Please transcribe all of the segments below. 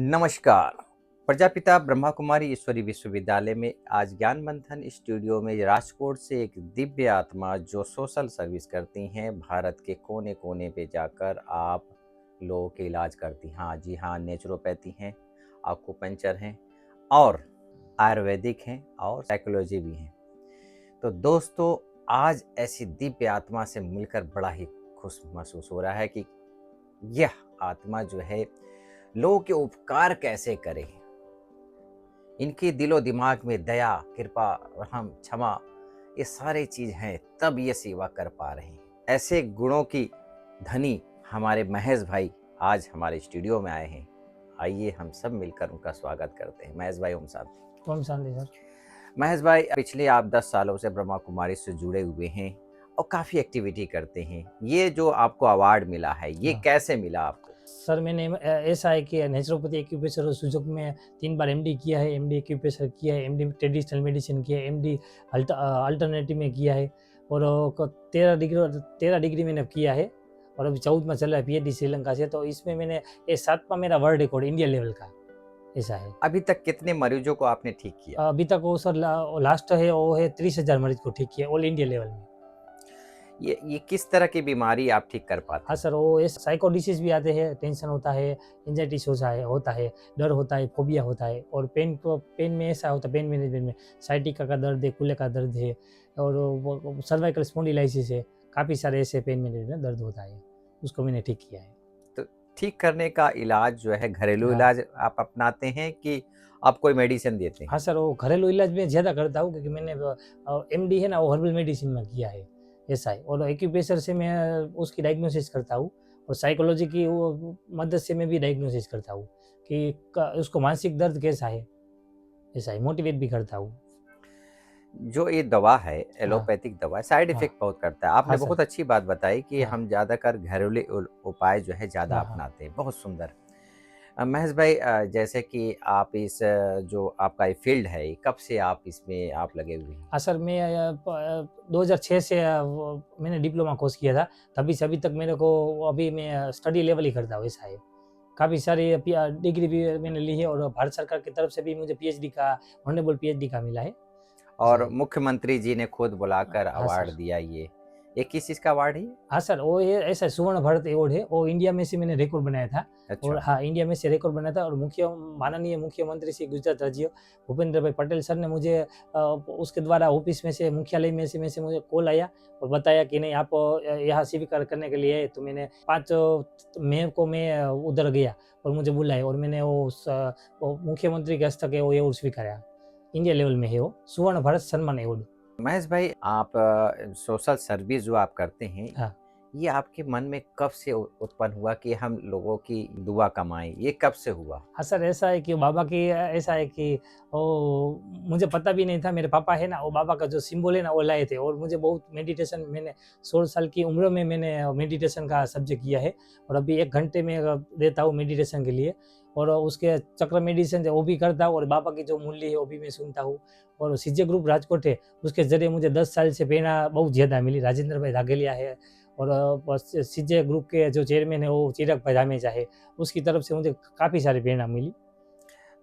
नमस्कार। प्रजापिता ब्रह्मा कुमारी ईश्वरी विश्वविद्यालय में आज ज्ञान मंथन स्टूडियो में राजकोट से एक दिव्य आत्मा जो सोशल सर्विस करती हैं, भारत के कोने कोने पे जाकर आप लोगों के इलाज करती हैं। हाँ जी हाँ, नेचुरोपैथी हैं, आक्यूपंक्चर हैं और आयुर्वेदिक हैं और साइकोलॉजी भी हैं। तो दोस्तों, आज ऐसी दिव्य आत्मा से मिलकर बड़ा ही खुश महसूस हो रहा है कि यह आत्मा जो है लोगों के उपकार कैसे करे। इनके दिलो दिमाग में दया, कृपा, रहम, क्षमा ये सारे चीज हैं, तब ये सेवा कर पा रहे हैं। ऐसे गुणों की धनी हमारे महेश भाई आज हमारे स्टूडियो में आए हैं। आइए हम सब मिलकर उनका स्वागत करते हैं। महेश भाई, ओम शांति। ओम शांति सर। महेश भाई, पिछले आप 10 सालों से ब्रह्मा कुमारी से जुड़े हुए हैं और काफ़ी एक्टिविटी करते हैं। ये जो आपको अवार्ड मिला है, ये कैसे मिला आपको? सर मैंने ऐसा है कि नेचुरोपैथी एक्यूप्रेशर और सुजोग में 3 बार एमडी किया है। एमडी एक्यूप्रेशर किया है, एमडी ट्रेडिशनल मेडिसिन किया है, एमडी अल्टरनेटिव में किया है और 13 डिग्री मैंने किया है और अभी 14वां चल रहा है पीएचडी श्रीलंका से। तो इसमें मैंने ये 7वां मेरा वर्ल्ड रिकॉर्ड इंडिया लेवल का ऐसा है। अभी तक कितने मरीजों को आपने ठीक किया? अभी तक वो सर लास्ट है वो है 30,000 मरीज को ठीक किया ऑल इंडिया लेवल में। ये किस तरह की बीमारी आप ठीक कर पाते हाँ सर, वो ये साइको डिसीज भी आते हैं, टेंशन होता है, एंजाइटी होता है, डर होता है, फोबिया होता है और पेन में ऐसा होता है, पेन मैनेजमेंट में साइटिका का दर्द है, कूल्हे का दर्द है और सर्वाइकल स्पॉन्डिलाइसिस है। काफ़ी सारे ऐसे पेन मैनेजमेंट में दर्द होता है, उसको मैंने ठीक किया है। तो ठीक करने का इलाज जो है घरेलू इलाज आप अपनाते हैं कि आप कोई मेडिसिन देते हैं? हाँ सर, वो घरेलू इलाज में ज़्यादा करता हूँ क्योंकि मैंने एमडी है ना वो हर्बल मेडिसिन में किया है ऐसा है। और एक्यूप्रेशर से मैं उसकी डायग्नोसिस करता हूँ और साइकोलॉजी की वो मदद से मैं भी डायग्नोसिस करता हूँ कि उसको मानसिक दर्द कैसा है ऐसा है, मोटिवेट भी करता हूँ। जो ये दवा है, एलोपैथिक दवा, साइड इफेक्ट बहुत करता है। आपने बहुत अच्छी बात बताई कि हम ज़्यादातर घरेलू उपाय जो है ज़्यादा अपनाते हैं। बहुत सुंदर। महेश भाई, जैसे कि आप इस जो आपका ये फील्ड है, कब से आप इसमें आप लगे हुए हैं? हाँ सर, मैं 2006 से मैंने डिप्लोमा कोर्स किया था, तभी से अभी तक मेरे को अभी मैं स्टडी लेवल ही करता हूँ ऐसा है। काफ़ी सारी डिग्री भी मैंने ली है और भारत सरकार की तरफ से भी मुझे पीएचडी का ऑनरेबल पीएचडी का मिला है। और मुख्यमंत्री जी ने खुद बुलाकर हाँ अवार्ड सर। दिया। ये किस चीज़ का अवार्ड है? हाँ सर, वो ये ऐसा स्वर्ण भारत अवार्ड है, वो इंडिया में से मैंने रिकॉर्ड बनाया था। अच्छा। और हाँ, इंडिया में से रिकॉर्ड बनाया था और माननीय मुख्यमंत्री श्री गुजरात राज्य भूपेंद्र भाई पटेल सर ने मुझे उसके द्वारा ऑफिस में से मुख्यालय में से मुझे कॉल आया और बताया कि नहीं आप यहाँ स्वीकार करने के लिए। तो मैंने 5 मई को मैं उधर गया और मुझे बुलाया और मैंने वो मुख्यमंत्री के हस्तक वो अवार्ड स्वीकारा। इंडिया लेवल में है वो स्वर्ण भारत सम्मान अवार्ड। महेश भाई, आप सोशल सर्विस जो आप करते हैं, हाँ। ये आपके मन में कब से उत्पन्न हुआ कि हम लोगों की दुआ कमाएं? ये कब से हुआ? हाँ सर, ऐसा है कि बाबा की ऐसा है कि वो मुझे पता भी नहीं था। मेरे पापा है ना, वो बाबा का जो सिंबल है ना वो लाए थे और मुझे बहुत मेडिटेशन, मैंने 16 साल की उम्र में मैंने मेडिटेशन का सब्जेक्ट किया है और अभी 1 घंटे में देता हूँ मेडिटेशन के लिए। और उसके चक्र मेडिटेशन वो भी करता हूँ और बाबा की जो मूल्य है वो भी मैं सुनता हूँ। और सीजे ग्रुप राजकोट है, उसके जरिए मुझे 10 साल से प्रेरणा बहुत ज़्यादा मिली। राजेंद्र भाई धागेलिया है और सीजे ग्रुप के जो चेयरमैन है वो चिराग भाई धामेजा है, उसकी तरफ से मुझे काफ़ी सारी प्रेरणा मिली।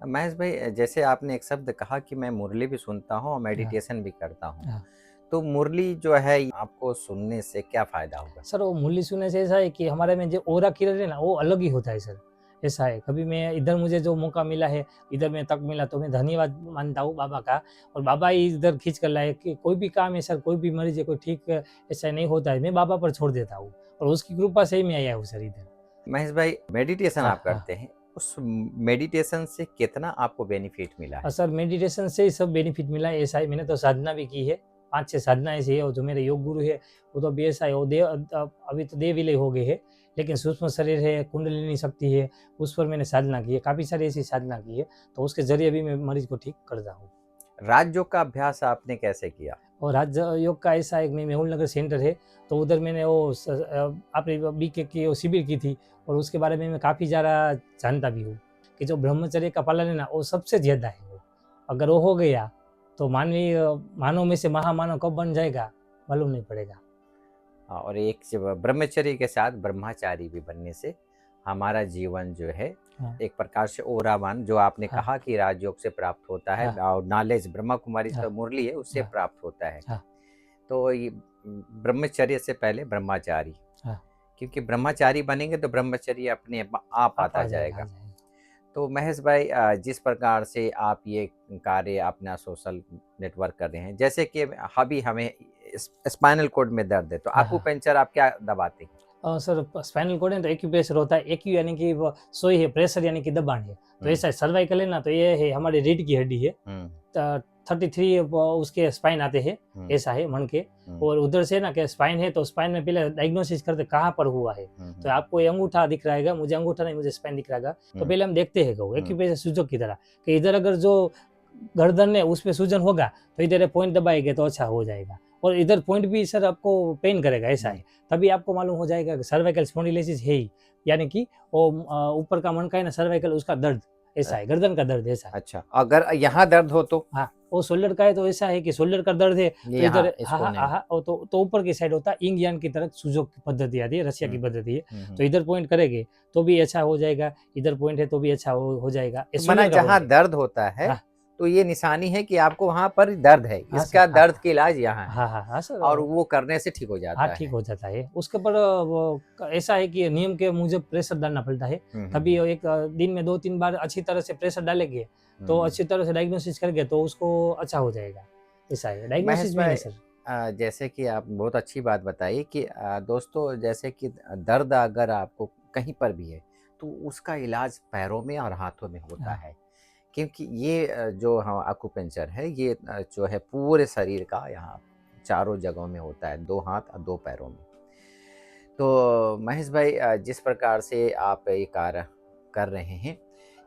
महेश भाई, जैसे आपने एक शब्द कहा कि मैं मुरली भी सुनता हूँ और मेडिटेशन भी करता हूँ, हाँ। तो मुरली जो है आपको सुनने से क्या फ़ायदा होगा? सर, वो मुरली सुनने से ऐसा है कि हमारे में जो ऑरा किरण है ना वो अलग ही होता है सर, ऐसा है। कभी मैं इधर मुझे जो मौका मिला है, इधर में तक मिला तो मैं धन्यवाद मानता हूँ बाबा का। और बाबा ही इधर खींच कर लाए कि कोई भी काम है सर, कोई भी मरीज है, कोई ठीक ऐसा नहीं होता है, मैं बाबा पर छोड़ देता हूँ और उसकी कृपा से ही मैं आया हूँ सर इधर। महेश भाई, मेडिटेशन हाँ आप हाँ। करते हैं, उस मेडिटेशन से कितना आपको बेनिफिट मिला है? सर, मेडिटेशन से ही सब बेनिफिट मिला है ऐसा है। मैंने तो साधना भी की है, 5-6 साधना ऐसी है। और जो मेरे योग गुरु है वो तो अभी ऐसा है, वो अभी तो देह विलय हो गए हैं, लेकिन सूक्ष्म शरीर है, कुंडलिनी शक्ति है, उस पर मैंने साधना की है, काफ़ी सारी ऐसी साधना की है, तो उसके जरिए भी मैं मरीज को ठीक करता हूँ। राजयोग का अभ्यास आपने कैसे किया? और राज योग का ऐसा एक में मेहुल नगर सेंटर है, तो उधर मैंने वो आपने बीके की वो शिविर की थी और उसके बारे में मैं काफ़ी ज़्यादा जानता भी हूँ कि जो ब्रह्मचर्य का पालन है ना वो सबसे ज़्यादा है। वो अगर वो हो गया तो मानव में से महामानव कब बन जाएगा मालूम नहीं पड़ेगा। और एक ब्रह्मचर्य के साथ ब्रह्मचारी भी बनने से हमारा जीवन जो है हाँ, एक प्रकार से ओरावान जो आपने हाँ, कहा कि राजयोग से प्राप्त होता है हाँ, और नॉलेज ब्रह्मा कुमारी हाँ, तो मुरली है उससे हाँ, प्राप्त होता है। हाँ, तो ये ब्रह्मचर्य से पहले ब्रह्मचारी, हाँ, क्योंकि ब्रह्मचारी बनेंगे तो ब्रह्मचर्य अपने आप आप आता आ जाएगा, आ जाएगा। जाएगा। तो महेश भाई, जिस प्रकार से आप ये कार्य अपना सोशल नेटवर्क कर रहे हैं, जैसे कि अभी हमें स्पाइनल कोड में दर्द है तो हाँ, हाँ। आकुपेंचर आप क्या दबाते हैं? सर स्पाइनल कॉर्ड है तो एक्यूप्रेशर होता है। एक्यू यानी कि वो सोई है, प्रेशर यानी कि दबाण है। तो हम्म, ऐसा है, सर्वाइकल है ना, तो ये है हमारी रीढ़ की हड्डी है। हम्म, 33 उसके स्पाइन आते हैं, हम्म, ऐसा है मन के। हम्म, और उधर से ना क्या स्पाइन है, तो स्पाइन में पहले डायग्नोसिस करते कहाँ पर हुआ है। हम्म, तो आपको ये अंगूठा दिख रहा है, मुझे अंगूठा नहीं, मुझे स्पाइन दिख रहा है। तो हम्म, पहले हम देखते हैं गो हम्म, एक्यूप्रेशर सूजक की तरह कि इधर अगर जो गर्दन है उस पे सूजन होगा तो इधर ये पॉइंट दबाएंगे तो अच्छा हो जाएगा। और इधर पॉइंट भी सर आपको पेन करेगा, ऐसा हम्म। है। तभी आपको मालूम हो जाएगा कि सर्वाइकल स्पॉन्डिलोसिस है ही, यानी कि वो ऊपर का मन का है ना, सर्वाइकल उसका दर्द, ऐसा है, गर्दन का दर्द ऐसा है। अच्छा, अगर यहाँ दर्द हो तो हाँ, वो शोल्डर का है तो ऐसा है कि शोल्डर का दर्द है ये तो इधर यहाँ इस हाँ हाँ कोने हाँ में। हाँ, वो तो ऊपर की साइड होता है, इंग यान की तरह सुजोक की पद्धति आती है, रसिया की हम्म, पद्धति है। हम्म। तो इधर पॉइंट करेंगे तो भी अच्छा हो जाएगा, इधर पॉइंट है तो भी अच्छा हो जाएगा, ये तो मना शोल्डर का जहाँ पॉइंट है। दर्द होता है हाँ तो ये निशानी है कि आपको वहां पर दर्द है, हाँ सर, इसका हाँ दर्द का इलाज यहाँ है हाँ हाँ हाँ सर। और वो करने से ठीक हो हाँ, जाता ठीक है। हो जाता है। उसके ऊपर ऐसा है कि नियम के मुजब प्रेशर डालना पड़ता है। हम्म, तभी एक दिन में 2-3 बार अच्छी तरह से प्रेशर डालेंगे, तो हम्म। अच्छी तरह से डायग्नोसिस करेंगे तो उसको अच्छा हो जाएगा। ऐसा है, महेश डायग्नोसिस मेन है भाई, सर। जैसे कि आप बहुत अच्छी बात बताई कि दोस्तों, जैसे कि दर्द अगर आपको कहीं पर भी है तो उसका इलाज पैरों में और हाथों में होता हाँ, है, क्योंकि ये जो हम एक्यूपेंचर है ये जो है पूरे शरीर का यहाँ चारों जगहों में होता है, 2 हाथ और 2 पैरों में। तो महेश भाई, जिस प्रकार से आप ये कार्य कर रहे हैं,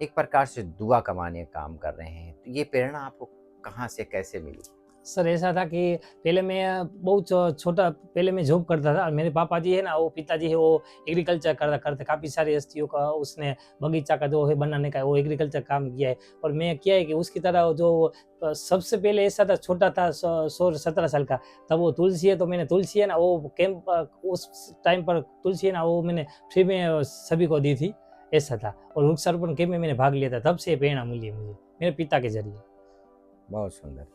एक प्रकार से दुआ कमाने का काम कर रहे हैं, तो ये प्रेरणा आपको कहाँ से कैसे मिली? सर ऐसा था कि पहले मैं बहुत छोटा, पहले मैं जॉब करता था। मेरे पापा जी है ना, वो पिताजी है, वो एग्रीकल्चर करते काफ़ी सारी हस्तियों का उसने बगीचा का जो है बनाने का वो एग्रीकल्चर काम किया है। और मैं क्या है कि उसकी तरह जो सबसे पहले ऐसा था, छोटा था 16-17 साल का, तब वो तुलसी है तो मैंने तुलसी है ना वो कैंप उस टाइम पर तुलसी है ना वो मैंने फ्री में सभी को दी थी, ऐसा था। और वृक्षारोपण कैंप में मैंने भाग लिया था, तब से ये प्रेरणा मिली है मुझे मेरे पिता के जरिए। बहुत सुंदर।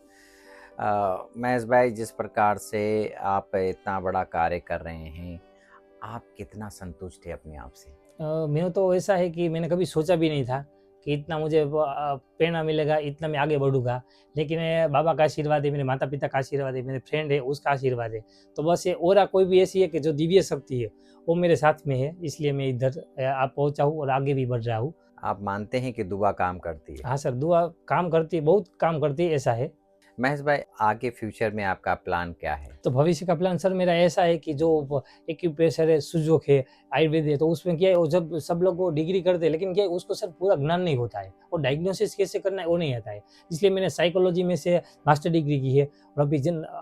महेश भाई, जिस प्रकार से आप इतना बड़ा कार्य कर रहे हैं, आप कितना संतुष्ट हैं अपने आप से? मैं तो ऐसा है कि मैंने कभी सोचा भी नहीं था कि इतना मुझे प्रेरणा मिलेगा, इतना मैं आगे बढ़ूँगा। लेकिन बाबा का आशीर्वाद है, मेरे माता-पिता का आशीर्वाद है, मेरे फ्रेंड है उसका आशीर्वाद है। तो बस ये ऑरा कोई भी ऐसी है कि जो दिव्य शक्ति है, वो मेरे साथ में है, इसलिए मैं इधर आप पहुँचा हूँ और आगे भी बढ़ रहा हूँ। आप मानते हैं कि दुआ काम करती है? हाँ सर, दुआ काम करती है, बहुत काम करती है, ऐसा है। महेश भाई, आगे फ्यूचर में आपका प्लान क्या है? तो भविष्य का प्लान सर मेरा ऐसा है कि जो एक्यूप्रेशर है, सुजोक है, आयुर्वेद है, तो उसमें क्या है, वो जब सब लोग वो डिग्री करते हैं, लेकिन क्या है उसको सर पूरा ज्ञान नहीं होता है और डायग्नोसिस कैसे करना है वो नहीं आता है। इसलिए मैंने साइकोलॉजी में से मास्टर डिग्री की है। और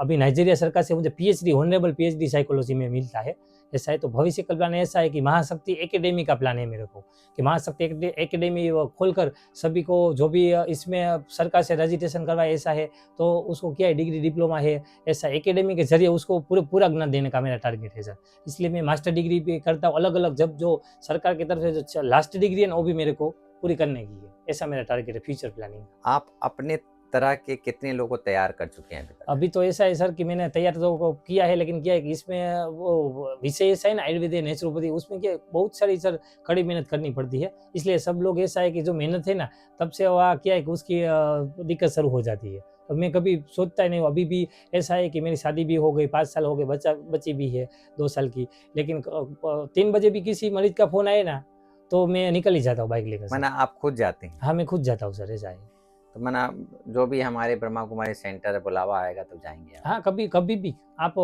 अभी नाइजीरिया सरकार से मुझे पीएचडी, ऑनरेबल पीएचडी साइकोलॉजी में मिलता है, ऐसा है। तो भविष्य का प्लान ऐसा है कि महाशक्ति एकेडमी का प्लान है मेरे को, कि महाशक्ति एकेडमी खोलकर सभी को जो भी इसमें सरकार से रजिस्ट्रेशन करवाए, ऐसा है। तो उसको क्या है, डिग्री डिप्लोमा है, ऐसा एकेडमी के जरिए उसको पूरा ज्ञान देने का मेरा टारगेट है सर। इसलिए मैं मास्टर डिग्री भी करता हूँ अलग अलग, जब जो सरकार की तरफ से जो लास्ट डिग्री है ना वो भी मेरे को पूरी करने की है, ऐसा मेरा टारगेट है फ्यूचर प्लानिंग। आप अपने तरह के कितने लोगों को तैयार कर चुके हैं अभी तक? अभी तो ऐसा है सर कि मैंने तैयार तो किया है, लेकिन क्या है कि इसमें वो विषय ऐसा है ना, आयुर्वेद नेचुरोपैथी, उसमें क्या बहुत सारी सर कड़ी मेहनत करनी पड़ती है। इसलिए सब लोग ऐसा है कि जो मेहनत है ना, तब से वह क्या है कि उसकी दिक्कत शुरू हो जाती है। और मैं कभी सोचता ही नहीं हूँ। अभी भी ऐसा है कि मेरी शादी भी हो गई, 5 साल हो गए, बच्ची भी है 2 साल की। लेकिन 3 बजे भी किसी मरीज का फ़ोन आए ना, तो मैं निकल ही जाता हूँ बाइक लेकर सर। मना आप खुद जाते हैं? हाँ, मैं खुद जाता हूँ सर, ऐसा है। तो मना जो भी हमारे ब्रह्मा कुमारी सेंटर बुलावा आएगा तो जाएंगे आप? हाँ, कभी भी आप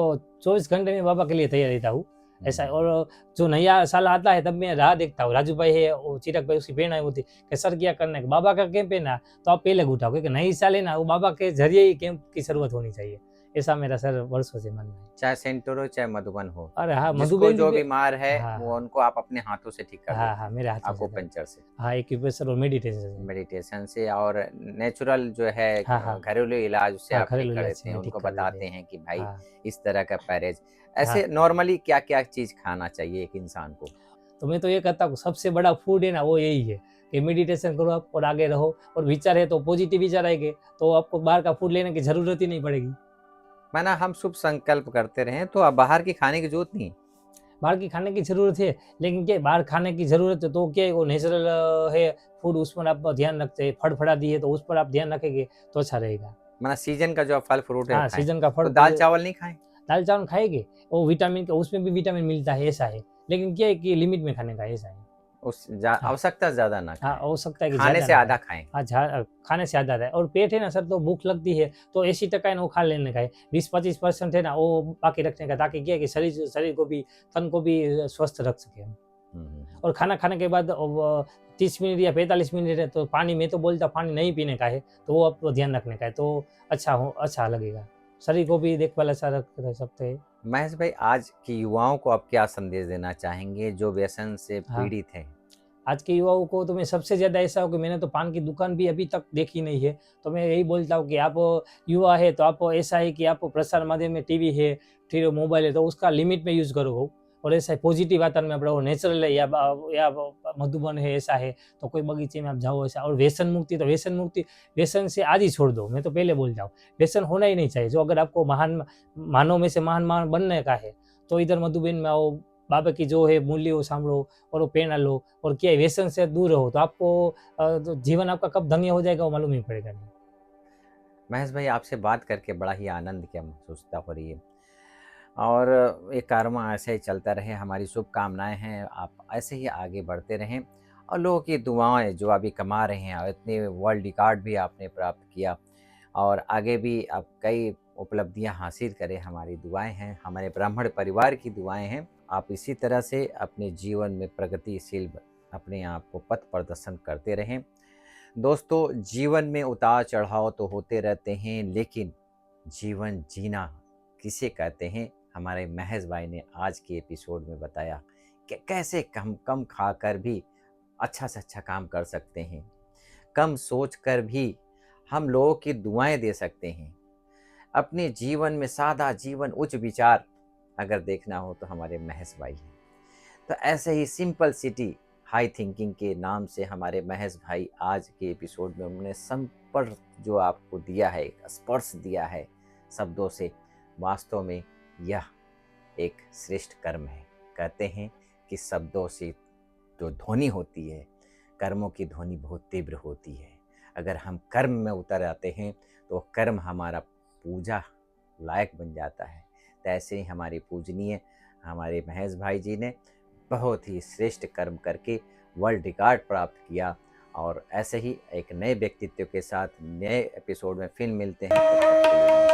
24 घंटे में बाबा के लिए तैयार रहता हूँ, ऐसा है। हम्म। और जो नया साल आता है तब मैं राह देखता हूँ। राजू भाई है, वो चिराग भाई, उसकी प्रेरणा होती है कि सर क्या करना है, बाबा का कैंप है ना, तो आप पहले उठाओ, क्योंकि नई साल है ना, वो बाबा के जरिए ही कैंप की शुरुआत होनी चाहिए, ऐसा मेरा सर वर्षों से मानना है। चाहे सेंटर हो चाहे मधुबन हो, अरे हाँ, जिसको मधुबन जो भी। बीमार है हाँ वो हाँ उनको आप अपने हाथों से ठीक कर हाँ देते हाँ, हैं, मेरे हाथों से सर। आकुपेंचर से, हाँ, एक्यूप्रेशर और मेडिटेशन से। मेडिटेशन से और नेचुरल जो है हाँ हाँ घरेलू इलाज उससे हाँ, आप ठीक घरेलू कर इलाज देते से हैं, मैं ठीक उनको कर देते बताते हैं। हैं कि भाई हाँ इस तरह का परहेज। हाँ। ऐसे नॉर्मली क्या क्या चीज खाना चाहिए एक इंसान को? तो मैं तो ये कहता हूँ सबसे बड़ा फूड है ना वो यही है, कि मेडिटेशन करो आप और आगे रहो, और विचार है तो पॉजिटिव विचार आएंगे, तो आपको बाहर का फूड लेने की ज़रूरत ही नहीं पड़ेगी। माना हम शुभ संकल्प करते रहें तो अब बाहर की खाने की जरूरत नहीं। बाहर की खाने की ज़रूरत है, लेकिन क्या है, बाहर खाने की ज़रूरत है तो क्या है, वो नेचुरल है फूड, उस पर आप ध्यान रखते हैं, फल-फलादी है तो उस पर आप ध्यान रखेंगे तो अच्छा रहेगा। माना सीजन का जो फल फ्रूट है वो हाँ, खाएं, सीज़न का तो फल दाल चावल नहीं खाएं। दाल चावल खाएँगे, वो विटामिन का उसमें भी विटामिन मिलता है, ऐसा है। लेकिन क्या है कि लिमिट में खाने का, ऐसा है। हाँ, आवश्यकता ज्यादा ना हाँ, खाएं, हो सकता है कि खाने ज़्यादा से ना आधा खाएँ। खाएं। हाँ, खाने से ज़्यादा है, और पेट है ना सर, तो भूख लगती है तो 80% है ना वो खा लेने का है, 20-25% है ना वो बाकी रखने का, ताकि क्या है कि शरीर शरीर को भी, तन को भी स्वस्थ रख सकें हम। और खाना खाने के बाद 30 मिनट या 45 मिनट है तो पानी, मैं तो बोलता हूँ पानी नहीं पीने का है, तो वो आपको ध्यान रखने का है, तो अच्छा लगेगा। शरीर को भी देखभाल अच्छा रख सकते हैं। महेश भाई, आज के युवाओं को आप क्या संदेश देना चाहेंगे जो व्यसन से हाँ। पीड़ित हैं? आज के युवाओं को तो मैं सबसे ज़्यादा ऐसा हो कि मैंने तो पान की दुकान भी अभी तक देखी नहीं है। तो मैं यही बोलता हूँ कि आप युवा है तो आप ऐसा है कि आप प्रसार माध्यम में टीवी है, फिर मोबाइल है, तो उसका लिमिट में यूज़ करो, और ऐसा है पॉजिटिव वातावरण में आप रहो, नेचुरल है या मधुबन है, ऐसा है तो कोई बगीचे में आप जाओ ऐसा। और व्यसन मुक्ति व्यसन से आज ही छोड़ दो, मैं तो पहले बोलता हूँ। व्यसन होना ही नहीं चाहिए। जो अगर आपको महान मानव में से महान बनने का है, तो इधर मधुबन में आओ, बाबा की जो है मूल्य वो सांभळो और वो प्रेरणा लो, और क्या है, व्यसन से दूर रहो, तो आपको तो जीवन आपका कब धन्य हो जाएगा वो मालूम ही पड़ेगा नहीं। महेश भाई, आपसे बात करके बड़ा ही आनंद की महसूसता हो रही है, और ये कारवां ऐसे ही चलता रहे। हमारी शुभकामनाएं हैं आप ऐसे ही आगे बढ़ते रहें, और लोगों की दुआएं जो अभी कमा रहे हैं, और इतने वर्ल्ड रिकॉर्ड भी आपने प्राप्त किया, और आगे भी आप कई उपलब्धियां हासिल करें, हमारी दुआएं हैं, हमारे ब्राह्मण परिवार की दुआएं हैं। आप इसी तरह से अपने जीवन में प्रगतिशील अपने आप को पथ प्रदर्शन करते रहें। दोस्तों, जीवन में उतार चढ़ाव तो होते रहते हैं, लेकिन जीवन जीना किसे कहते हैं, हमारे महेश भाई ने आज के एपिसोड में बताया कि कैसे कम कम खाकर भी अच्छा से अच्छा काम कर सकते हैं, कम सोच कर भी हम लोगों की दुआएं दे सकते हैं। अपने जीवन में सादा जीवन उच्च विचार अगर देखना हो तो हमारे महेश भाई हैं। तो ऐसे ही सिंपल सिटी हाई थिंकिंग के नाम से हमारे महेश भाई आज के एपिसोड में उन्होंने संपर्क जो आपको दिया है, स्पर्श दिया है शब्दों से, वास्तव में यह एक श्रेष्ठ कर्म है। कहते हैं कि शब्दों से जो ध्वनि होती है, कर्मों की ध्वनि बहुत तीव्र होती है। अगर हम कर्म में उतर आते हैं तो कर्म हमारा पूजा लायक बन जाता है। तो ऐसे ही हमारे पूजनीय हमारे महेश भाई जी ने बहुत ही श्रेष्ठ कर्म करके वर्ल्ड रिकॉर्ड प्राप्त किया, और ऐसे ही एक नए व्यक्तित्व के साथ नए एपिसोड में फिर मिलते हैं। तब तक के लिए